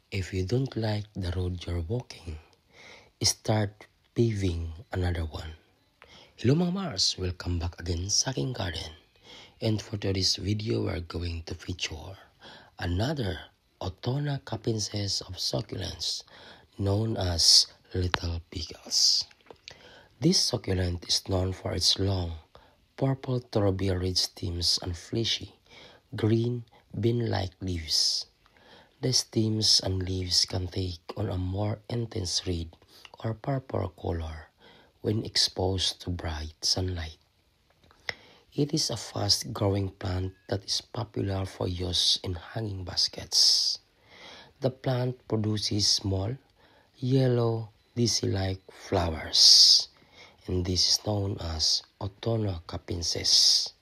If you don't like the road you're walking, start paving another one. Hello mga Mars! Welcome back again sa aking garden. And for today's video, we're going to feature another Autona capensis of succulents known as little pickles. This succulent is known for its long, purple tuberous stems and fleshy, green, bean-like leaves. The stems and leaves can take on a more intense red or purple color when exposed to bright sunlight. It is a fast-growing plant that is popular for use in hanging baskets. The plant produces small, yellow, daisy-like flowers, and this is known as Autona capensis.